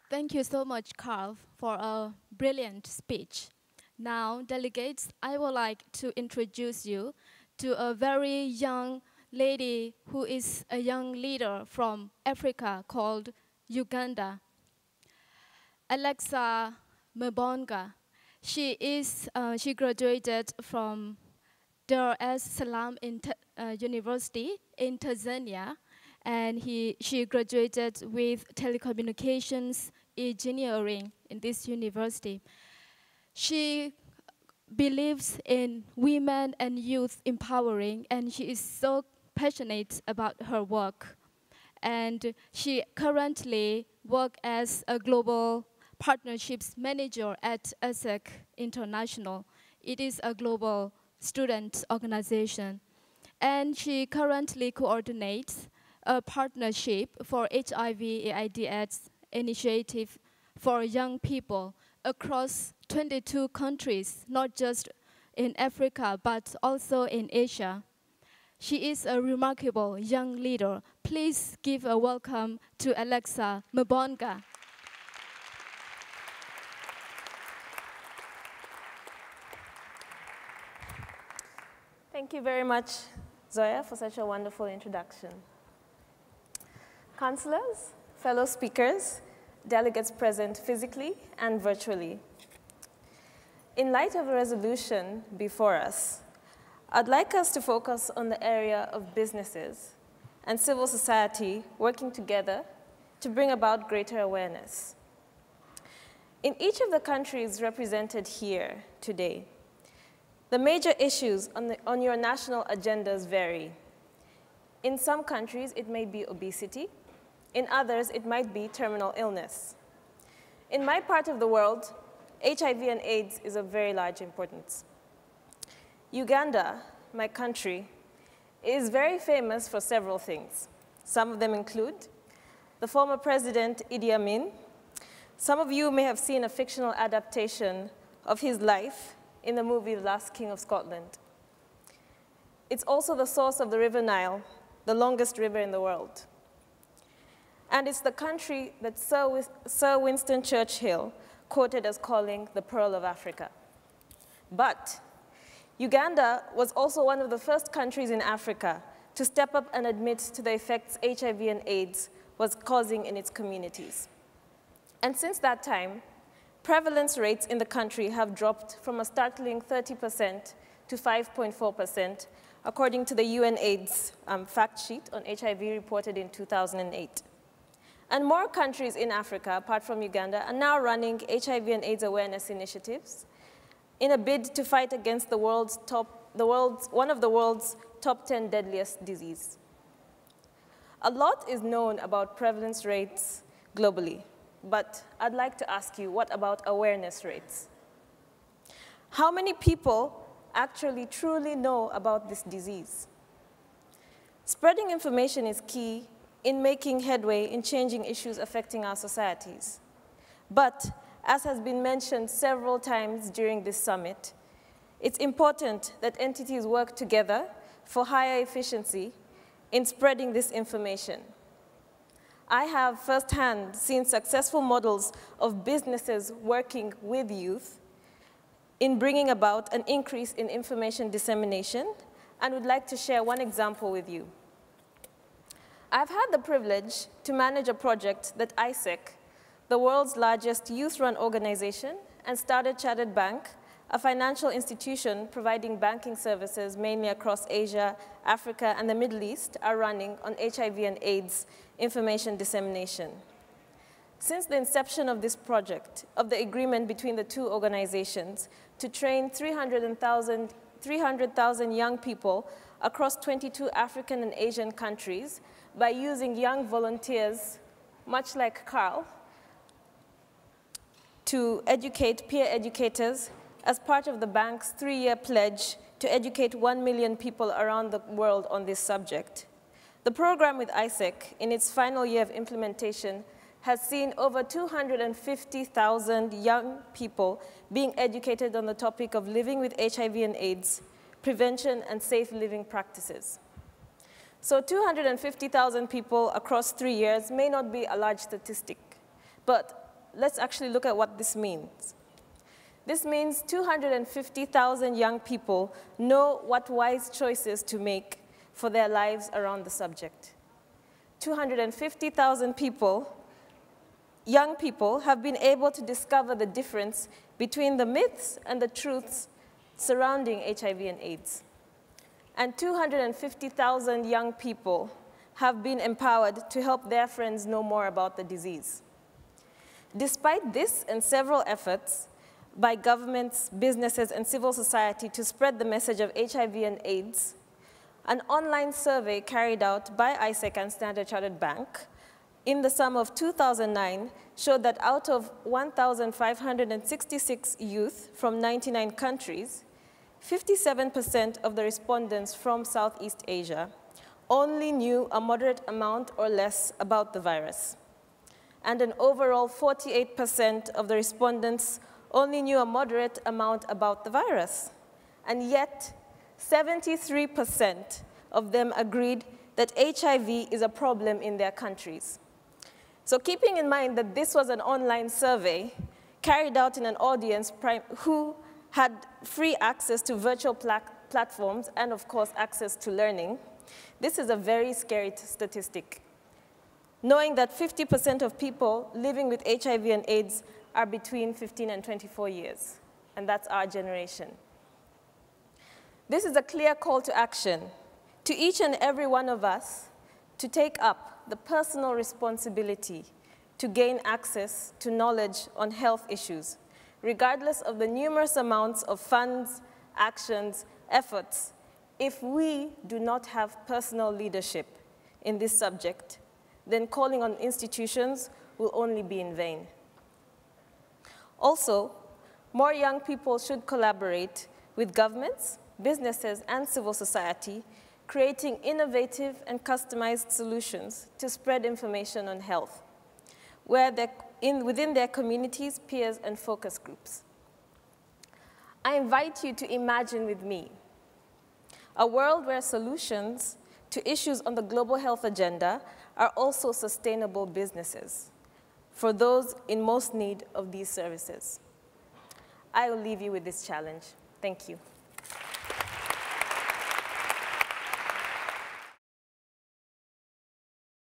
Thank you so much, Carl, for a brilliant speech. Now, delegates, I would like to introduce you to a very young lady who is a young leader from Africa called Uganda, Alexa Mobomga. She graduated from Dar es Salaam University in Tanzania, and she graduated with telecommunications engineering in this university. She believes in women and youth empowering, and she is so passionate about her work. And she currently works as a global partnerships manager at ASEC International. It is a global student organization. And she currently coordinates a partnership for HIV/AIDS initiative for young people across 22 countries, not just in Africa, but also in Asia. She is a remarkable young leader. Please give a welcome to Alexa Mobomga. Thank you very much, Zoya, for such a wonderful introduction. Counsellors, fellow speakers, delegates present physically and virtually. In light of the resolution before us, I'd like us to focus on the area of businesses and civil society working together to bring about greater awareness. In each of the countries represented here today, the major issues on your national agendas vary. In some countries, it may be obesity. In others, it might be terminal illness. In my part of the world, HIV and AIDS is of very large importance. Uganda, my country, is very famous for several things. Some of them include the former president, Idi Amin. Some of you may have seen a fictional adaptation of his life in the movie The Last King of Scotland. It's also the source of the River Nile, the longest river in the world. And it's the country that Sir Winston Churchill quoted as calling the Pearl of Africa. But Uganda was also one of the first countries in Africa to step up and admit to the effects HIV and AIDS was causing in its communities. And since that time, prevalence rates in the country have dropped from a startling 30% to 5.4%, according to the UN AIDS fact sheet on HIV reported in 2008. And more countries in Africa, apart from Uganda, are now running HIV and AIDS awareness initiatives in a bid to fight against one of the world's top 10 deadliest diseases. A lot is known about prevalence rates globally, but I'd like to ask you, what about awareness rates? How many people actually truly know about this disease? Spreading information is key in making headway in changing issues affecting our societies. But as has been mentioned several times during this summit, it's important that entities work together for higher efficiency in spreading this information. I have firsthand seen successful models of businesses working with youth in bringing about an increase in information dissemination, and would like to share one example with you. I've had the privilege to manage a project that ASEC, the world's largest youth-run organization, and Standard Chartered Bank, a financial institution providing banking services mainly across Asia, Africa, and the Middle East, are running on HIV and AIDS information dissemination. Since the inception of this project, of the agreement between the two organizations to train 300,000 young people across 22 African and Asian countries by using young volunteers, much like Carl, to educate peer educators as part of the bank's 3-year pledge to educate 1 million people around the world on this subject. The program with ASEC, in its final year of implementation, has seen over 250,000 young people being educated on the topic of living with HIV and AIDS, prevention, and safe living practices. So 250,000 people across 3 years may not be a large statistic, but let's actually look at what this means. This means 250,000 young people know what wise choices to make for their lives around the subject. 250,000 people, young people, have been able to discover the difference between the myths and the truths surrounding HIV and AIDS. And 250,000 young people have been empowered to help their friends know more about the disease. Despite this and several efforts by governments, businesses, and civil society to spread the message of HIV and AIDS, an online survey carried out by ISEC and Standard Chartered Bank in the summer of 2009 showed that out of 1,566 youth from 99 countries, 57% of the respondents from Southeast Asia only knew a moderate amount or less about the virus. And an overall 48% of the respondents only knew a moderate amount about the virus. And yet, 73% of them agreed that HIV is a problem in their countries. So keeping in mind that this was an online survey carried out in an audience who had free access to virtual platforms and, of course, access to learning, this is a very scary statistic. Knowing that 50% of people living with HIV and AIDS are between 15 and 24 years, and that's our generation. This is a clear call to action to each and every one of us to take up the personal responsibility to gain access to knowledge on health issues, regardless of the numerous amounts of funds, actions, efforts. If we do not have personal leadership in this subject, then calling on institutions will only be in vain. Also, more young people should collaborate with governments, businesses, and civil society, creating innovative and customized solutions to spread information on health, within their communities, peers, and focus groups. I invite you to imagine with me a world where solutions to issues on the global health agenda are also sustainable businesses for those in most need of these services. I will leave you with this challenge. Thank you.